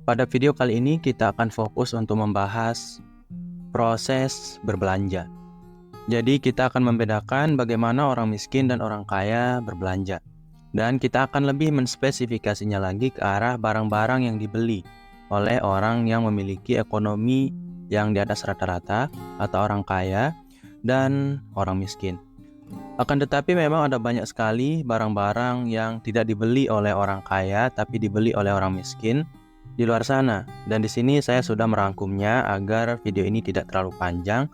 Pada video kali ini kita akan fokus untuk membahas proses berbelanja. Jadi kita akan membedakan bagaimana orang miskin dan orang kaya berbelanja. Dan kita akan lebih menspesifikasinya lagi ke arah barang-barang yang dibeli oleh orang yang memiliki ekonomi yang di atas rata-rata atau orang kaya dan orang miskin. Akan tetapi memang ada banyak sekali barang-barang yang tidak dibeli oleh orang kaya tapi dibeli oleh orang miskin di luar sana. Dan di sini saya sudah merangkumnya agar video ini tidak terlalu panjang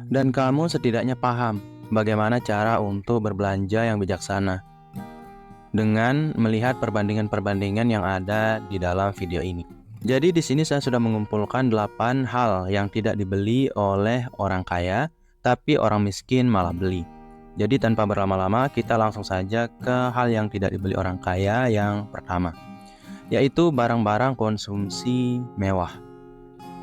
dan kamu setidaknya paham bagaimana cara untuk berbelanja yang bijaksana dengan melihat perbandingan-perbandingan yang ada di dalam video ini. Jadi di sini saya sudah mengumpulkan 8 hal yang tidak dibeli oleh orang kaya tapi orang miskin malah beli. Jadi tanpa berlama-lama kita langsung saja ke hal yang tidak dibeli orang kaya yang pertama, yaitu barang-barang konsumsi mewah.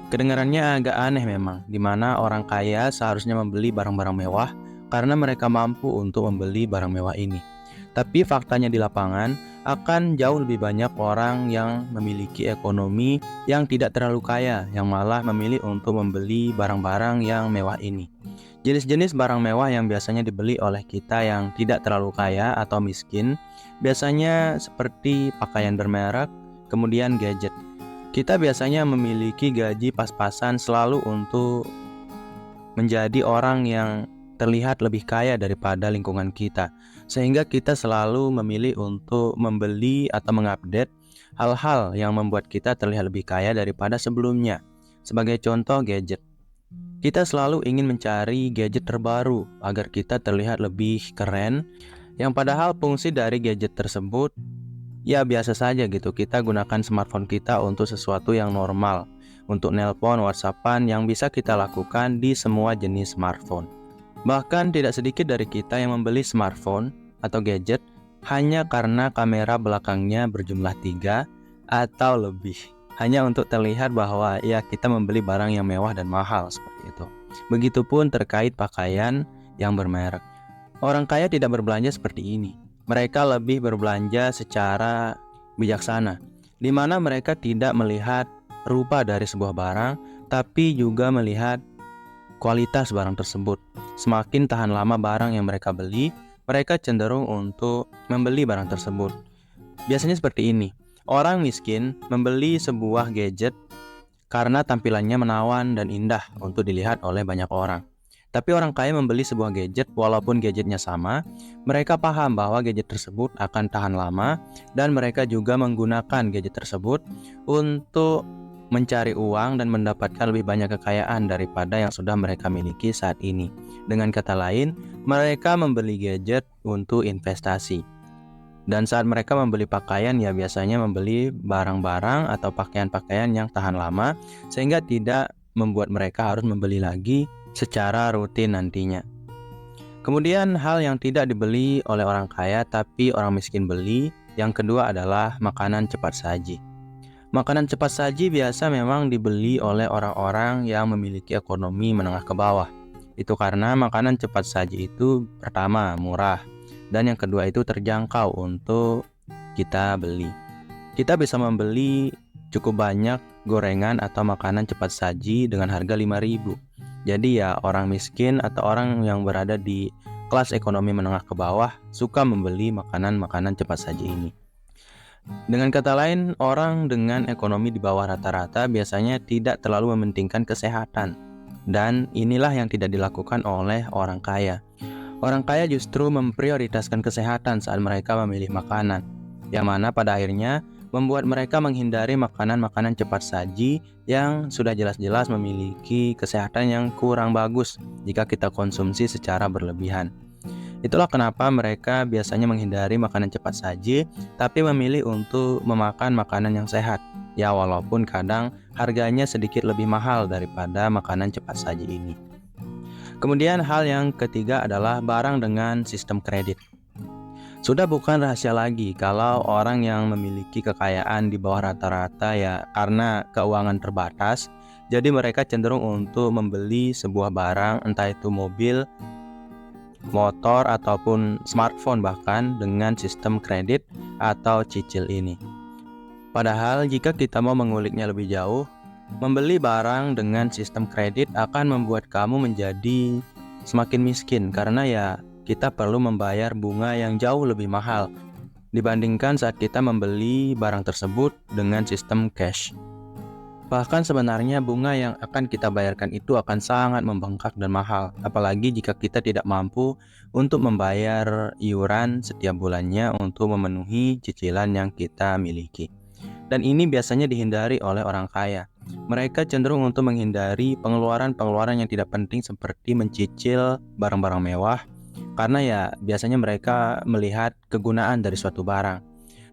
Kedengarannya agak aneh memang, di mana orang kaya seharusnya membeli barang-barang mewah karena mereka mampu untuk membeli barang mewah ini. Tapi faktanya di lapangan akan jauh lebih banyak orang yang memiliki ekonomi yang tidak terlalu kaya yang malah memilih untuk membeli barang-barang yang mewah ini. Jenis-jenis barang mewah yang biasanya dibeli oleh kita yang tidak terlalu kaya atau miskin biasanya seperti pakaian bermerek, kemudian gadget. Kita biasanya memiliki gaji pas-pasan selalu untuk menjadi orang yang terlihat lebih kaya daripada lingkungan kita, sehingga kita selalu memilih untuk membeli atau mengupdate hal-hal yang membuat kita terlihat lebih kaya daripada sebelumnya. Sebagai contoh, gadget. Kita selalu ingin mencari gadget terbaru agar kita terlihat lebih keren, yang padahal fungsi dari gadget tersebut ya biasa saja gitu. Kita gunakan smartphone kita untuk sesuatu yang normal, untuk nelpon, whatsappan yang bisa kita lakukan di semua jenis smartphone. Bahkan tidak sedikit dari kita yang membeli smartphone atau gadget hanya karena kamera belakangnya berjumlah 3 atau lebih, hanya untuk terlihat bahwa ya kita membeli barang yang mewah dan mahal seperti itu. Begitupun terkait pakaian yang bermerek. Orang kaya tidak berbelanja seperti ini. Mereka lebih berbelanja secara bijaksana, di mana mereka tidak melihat rupa dari sebuah barang, tapi juga melihat kualitas barang tersebut. Semakin tahan lama barang yang mereka beli, mereka cenderung untuk membeli barang tersebut. Biasanya seperti ini. Orang miskin membeli sebuah gadget karena tampilannya menawan dan indah untuk dilihat oleh banyak orang. Tapi orang kaya membeli sebuah gadget walaupun gadgetnya sama, mereka paham bahwa gadget tersebut akan tahan lama dan mereka juga menggunakan gadget tersebut untuk mencari uang dan mendapatkan lebih banyak kekayaan daripada yang sudah mereka miliki saat ini. Dengan kata lain, mereka membeli gadget untuk investasi. Dan saat mereka membeli pakaian ya biasanya membeli barang-barang atau pakaian-pakaian yang tahan lama, sehingga tidak membuat mereka harus membeli lagi secara rutin nantinya. Kemudian hal yang tidak dibeli oleh orang kaya tapi orang miskin beli, yang kedua adalah makanan cepat saji. Makanan cepat saji biasa memang dibeli oleh orang-orang yang memiliki ekonomi menengah ke bawah. Itu karena makanan cepat saji itu pertama murah, dan yang kedua itu terjangkau untuk kita beli. Kita bisa membeli cukup banyak gorengan atau makanan cepat saji dengan harga 5.000. Jadi ya orang miskin atau orang yang berada di kelas ekonomi menengah ke bawah suka membeli makanan-makanan cepat saji ini. Dengan kata lain, orang dengan ekonomi di bawah rata-rata biasanya tidak terlalu mementingkan kesehatan. Dan inilah yang tidak dilakukan oleh orang kaya. Orang kaya justru memprioritaskan kesehatan saat mereka memilih makanan, yang mana pada akhirnya membuat mereka menghindari makanan-makanan cepat saji yang sudah jelas-jelas memiliki kesehatan yang kurang bagus jika kita konsumsi secara berlebihan. Itulah kenapa mereka biasanya menghindari makanan cepat saji, tapi memilih untuk memakan makanan yang sehat. Ya walaupun kadang harganya sedikit lebih mahal daripada makanan cepat saji ini. Kemudian hal yang ketiga adalah barang dengan sistem kredit. Sudah bukan rahasia lagi kalau orang yang memiliki kekayaan di bawah rata-rata ya karena keuangan terbatas, jadi mereka cenderung untuk membeli sebuah barang, entah itu mobil, motor, ataupun smartphone bahkan dengan sistem kredit atau cicil ini. Padahal jika kita mau menguliknya lebih jauh, membeli barang dengan sistem kredit akan membuat kamu menjadi semakin miskin karena ya kita perlu membayar bunga yang jauh lebih mahal dibandingkan saat kita membeli barang tersebut dengan sistem cash. Bahkan sebenarnya bunga yang akan kita bayarkan itu akan sangat membengkak dan mahal, apalagi jika kita tidak mampu untuk membayar iuran setiap bulannya untuk memenuhi cicilan yang kita miliki. Dan ini biasanya dihindari oleh orang kaya. Mereka cenderung untuk menghindari pengeluaran-pengeluaran yang tidak penting seperti mencicil barang-barang mewah, karena ya biasanya mereka melihat kegunaan dari suatu barang.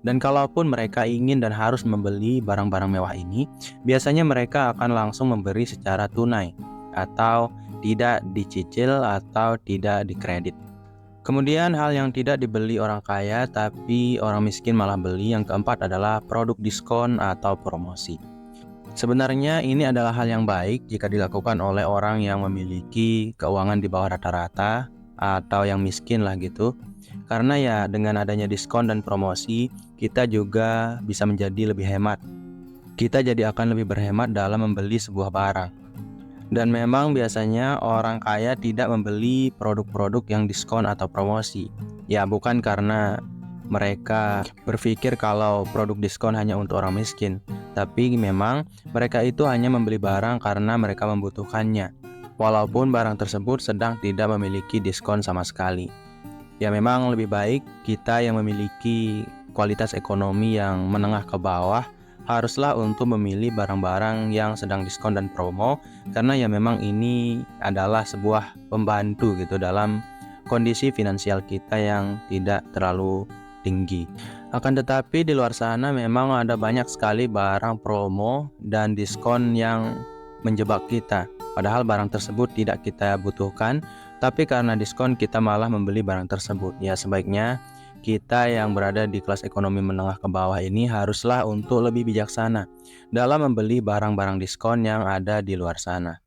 Dan kalaupun mereka ingin dan harus membeli barang-barang mewah ini, biasanya mereka akan langsung memberi secara tunai atau tidak dicicil atau tidak dikredit. Kemudian hal yang tidak dibeli orang kaya tapi orang miskin malah beli yang keempat adalah produk diskon atau promosi. Sebenarnya ini adalah hal yang baik jika dilakukan oleh orang yang memiliki keuangan di bawah rata-rata atau yang miskin lah gitu. Karena ya dengan adanya diskon dan promosi, kita juga bisa menjadi lebih hemat. Kita jadi akan lebih berhemat dalam membeli sebuah barang. Dan memang biasanya orang kaya tidak membeli produk-produk yang diskon atau promosi. Ya bukan karena mereka berpikir kalau produk diskon hanya untuk orang miskin, tapi memang mereka itu hanya membeli barang karena mereka membutuhkannya, walaupun barang tersebut sedang tidak memiliki diskon sama sekali. Ya memang lebih baik kita yang memiliki kualitas ekonomi yang menengah ke bawah haruslah untuk memilih barang-barang yang sedang diskon dan promo, karena ya memang ini adalah sebuah pembantu gitu dalam kondisi finansial kita yang tidak terlalu tinggi. Akan tetapi di luar sana memang ada banyak sekali barang promo dan diskon yang menjebak kita. Padahal barang tersebut tidak kita butuhkan, tapi karena diskon kita malah membeli barang tersebut. Ya sebaiknya kita yang berada di kelas ekonomi menengah ke bawah ini haruslah untuk lebih bijaksana dalam membeli barang-barang diskon yang ada di luar sana.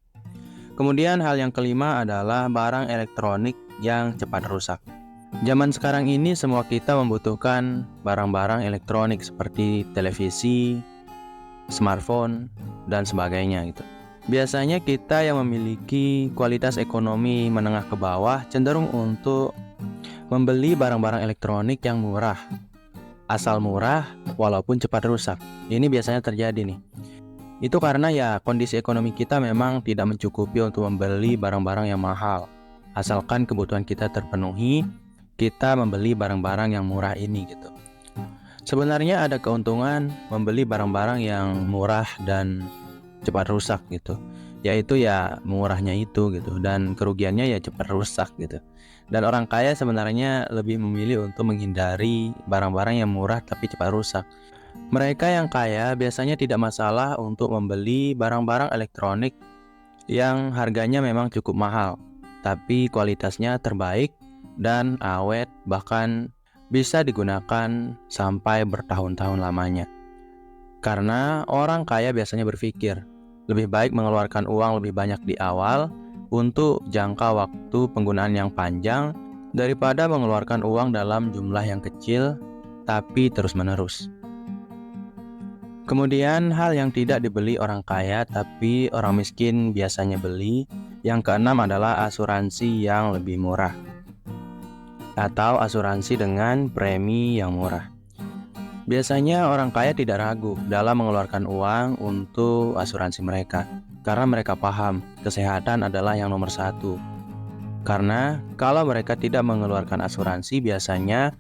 Kemudian hal yang kelima adalah barang elektronik yang cepat rusak. Zaman sekarang ini semua kita membutuhkan barang-barang elektronik seperti televisi, smartphone, dan sebagainya gitu. Biasanya kita yang memiliki kualitas ekonomi menengah ke bawah cenderung untuk membeli barang-barang elektronik yang murah. Asal murah walaupun cepat rusak. Ini biasanya terjadi nih. Itu karena ya kondisi ekonomi kita memang tidak mencukupi untuk membeli barang-barang yang mahal. Asalkan kebutuhan kita terpenuhi, kita membeli barang-barang yang murah ini gitu. Sebenarnya ada keuntungan membeli barang-barang yang murah dan cepat rusak gitu, yaitu ya murahnya itu gitu dan kerugiannya ya cepat rusak gitu. Dan orang kaya sebenarnya lebih memilih untuk menghindari barang-barang yang murah tapi cepat rusak. Mereka yang kaya biasanya tidak masalah untuk membeli barang-barang elektronik yang harganya memang cukup mahal, tapi kualitasnya terbaik dan awet, bahkan bisa digunakan sampai bertahun-tahun lamanya. Karena orang kaya biasanya berpikir, lebih baik mengeluarkan uang lebih banyak di awal untuk jangka waktu penggunaan yang panjang daripada mengeluarkan uang dalam jumlah yang kecil tapi terus-menerus. Kemudian hal yang tidak dibeli orang kaya tapi orang miskin biasanya beli, yang keenam adalah asuransi yang lebih murah atau asuransi dengan premi yang murah. Biasanya orang kaya tidak ragu dalam mengeluarkan uang untuk asuransi mereka, karena mereka paham kesehatan adalah yang nomor satu. Karena kalau mereka tidak mengeluarkan asuransi, biasanya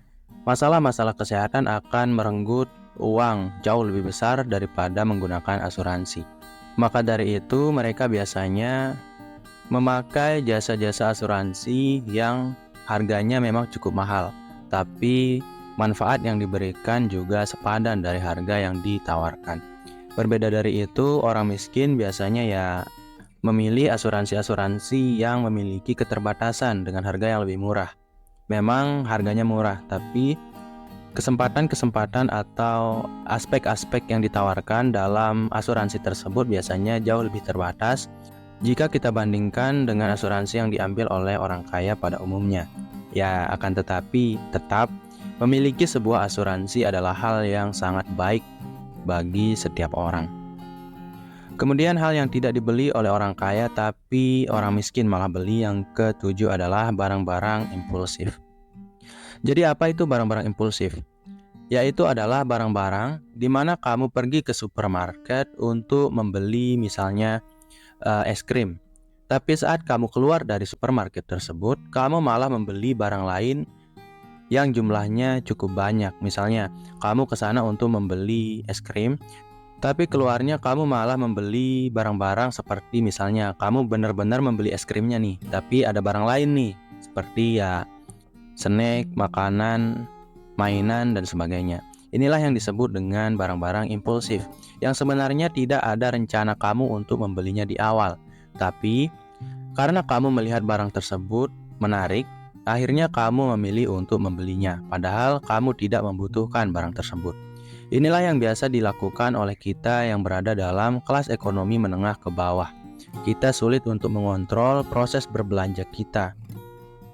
masalah-masalah kesehatan akan merenggut uang jauh lebih besar daripada menggunakan asuransi. Maka dari itu mereka biasanya memakai jasa-jasa asuransi yang harganya memang cukup mahal, tapi manfaat yang diberikan juga sepadan dari harga yang ditawarkan. Berbeda dari itu, orang miskin biasanya ya memilih asuransi-asuransi yang memiliki keterbatasan dengan harga yang lebih murah. Memang harganya murah, tapi kesempatan-kesempatan atau aspek-aspek yang ditawarkan dalam asuransi tersebut biasanya jauh lebih terbatas jika kita bandingkan dengan asuransi yang diambil oleh orang kaya pada umumnya. Ya, akan tetapi tetap memiliki sebuah asuransi adalah hal yang sangat baik bagi setiap orang. Kemudian hal yang tidak dibeli oleh orang kaya tapi orang miskin malah beli, yang ketujuh adalah barang-barang impulsif. Jadi apa itu barang-barang impulsif? Yaitu adalah barang-barang di mana kamu pergi ke supermarket untuk membeli misalnya es krim. Tapi saat kamu keluar dari supermarket tersebut, kamu malah membeli barang lain yang jumlahnya cukup banyak. Misalnya, kamu ke sana untuk membeli es krim, tapi keluarnya kamu malah membeli barang-barang seperti misalnya kamu benar-benar membeli es krimnya nih, tapi ada barang lain nih, seperti ya snack, makanan, mainan, dan sebagainya. Inilah yang disebut dengan barang-barang impulsif, yang sebenarnya tidak ada rencana kamu untuk membelinya di awal. Tapi, karena kamu melihat barang tersebut menarik, akhirnya kamu memilih untuk membelinya, padahal kamu tidak membutuhkan barang tersebut. Inilah yang biasa dilakukan oleh kita yang berada dalam kelas ekonomi menengah ke bawah. Kita sulit untuk mengontrol proses berbelanja kita,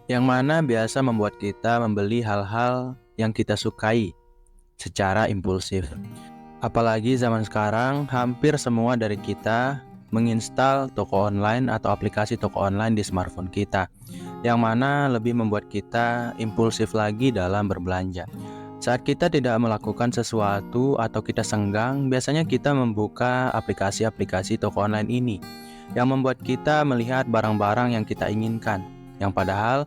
yang mana biasa membuat kita membeli hal-hal yang kita sukai secara impulsif. Apalagi zaman sekarang, hampir semua dari kita menginstal toko online atau aplikasi toko online di smartphone kita, yang mana lebih membuat kita impulsif lagi dalam berbelanja. Saat kita tidak melakukan sesuatu atau kita senggang, biasanya kita membuka aplikasi-aplikasi toko online ini, yang membuat kita melihat barang-barang yang kita inginkan, yang padahal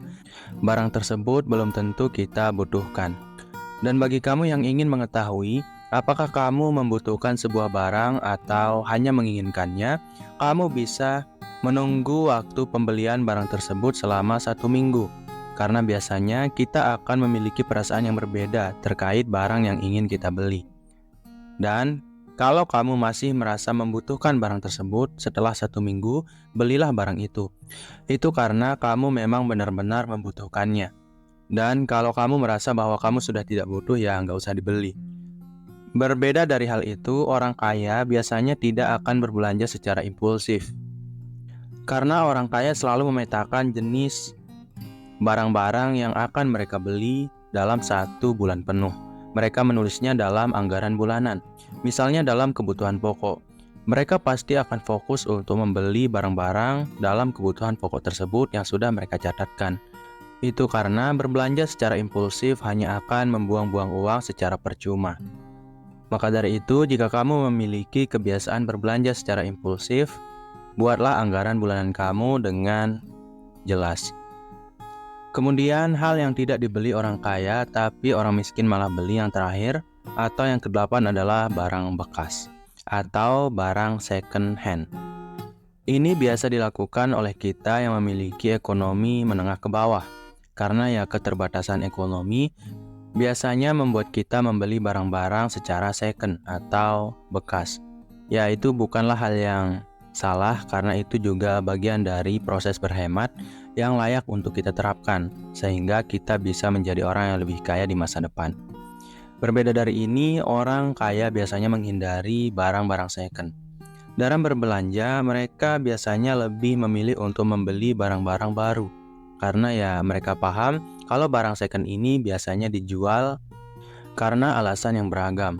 barang tersebut belum tentu kita butuhkan. Dan bagi kamu yang ingin mengetahui apakah kamu membutuhkan sebuah barang atau hanya menginginkannya, kamu bisa menunggu waktu pembelian barang tersebut selama 1 minggu. Karena biasanya kita akan memiliki perasaan yang berbeda terkait barang yang ingin kita beli. Dan kalau kamu masih merasa membutuhkan barang tersebut setelah 1 minggu, belilah barang itu. Itu karena kamu memang benar-benar membutuhkannya. Dan kalau kamu merasa bahwa kamu sudah tidak butuh, ya nggak usah dibeli. Berbeda dari hal itu, orang kaya biasanya tidak akan berbelanja secara impulsif. Karena orang kaya selalu memetakan jenis barang-barang yang akan mereka beli dalam 1 bulan penuh. Mereka menulisnya dalam anggaran bulanan. Misalnya dalam kebutuhan pokok, mereka pasti akan fokus untuk membeli barang-barang dalam kebutuhan pokok tersebut yang sudah mereka catatkan. Itu karena berbelanja secara impulsif hanya akan membuang-buang uang secara percuma. Maka dari itu, jika kamu memiliki kebiasaan berbelanja secara impulsif, buatlah anggaran bulanan kamu dengan jelas. Kemudian, hal yang tidak dibeli orang kaya tapi orang miskin malah beli, yang terakhir atau yang ke-8 adalah barang bekas atau barang second hand. Ini biasa dilakukan oleh kita yang memiliki ekonomi menengah ke bawah. Karena ya keterbatasan ekonomi biasanya membuat kita membeli barang-barang secara second atau bekas. Ya, itu bukanlah hal yang salah karena itu juga bagian dari proses berhemat yang layak untuk kita terapkan sehingga kita bisa menjadi orang yang lebih kaya di masa depan. Berbeda dari ini, orang kaya biasanya menghindari barang-barang second. Dalam berbelanja, mereka biasanya lebih memilih untuk membeli barang-barang baru. Karena ya mereka paham kalau barang second ini biasanya dijual karena alasan yang beragam.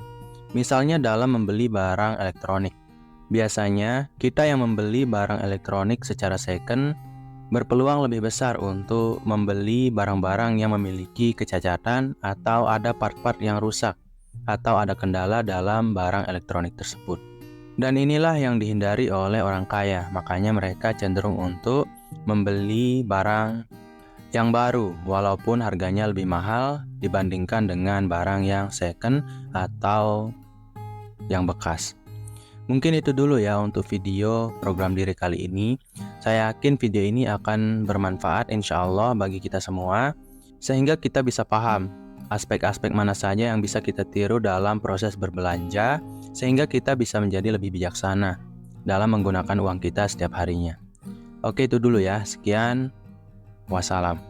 Misalnya dalam membeli barang elektronik. Biasanya kita yang membeli barang elektronik secara second berpeluang lebih besar untuk membeli barang-barang yang memiliki kecacatan atau ada part-part yang rusak atau ada kendala dalam barang elektronik tersebut. Dan inilah yang dihindari oleh orang kaya, makanya mereka cenderung untuk membeli barang yang baru walaupun harganya lebih mahal dibandingkan dengan barang yang second atau yang bekas. Mungkin itu dulu ya untuk video program diri kali ini. Saya yakin video ini akan bermanfaat insya Allah bagi kita semua, sehingga kita bisa paham aspek-aspek mana saja yang bisa kita tiru dalam proses berbelanja, sehingga kita bisa menjadi lebih bijaksana dalam menggunakan uang kita setiap harinya. Oke, itu dulu ya. Sekian. Wassalam.